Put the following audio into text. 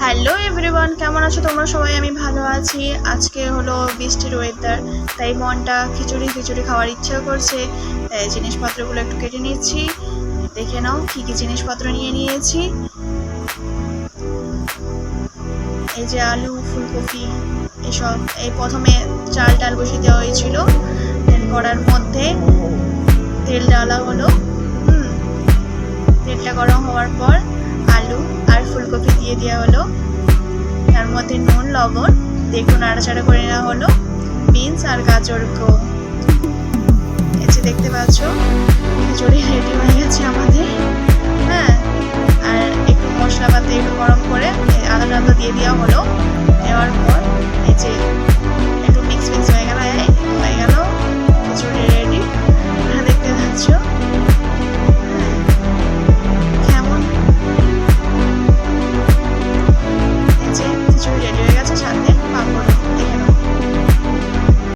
Hello everyone, কেমন আছো তোমরা সবাই? আমি ভালো আছি। আজকে হলো বৃষ্টির ওয়েদার, তাই মনটা খিচুড়ি খিচুড়ি খাওয়ার ইচ্ছা করছে। তাই জিনিসপত্রগুলো একটু কেটে নিচ্ছি। দেখে নাও কি কি জিনিসপত্র নিয়ে নিয়েছি। এই যে আলু, ফুলকপি, এসব। এই প্রথমে চাল ডাল বসিয়ে দেওয়া হয়েছিল, দেন কড়ার মধ্যে তেল ডালা হলো। তেলটা গরম হওয়ার পর আলু আর ফুলকপি দিয়ে দেওয়া হলো। তার মধ্যে নুন লবণ দিয়ে একটু নাড়াচাড়া করে নেওয়া হলো। বিনস আর গাজরকে এই যে দেখতে পাচ্ছ, খিচুড়ি রেডি হয়ে গেছে আমাদের। হ্যাঁ, আর একটু মশলাপাতি একটু গরম করে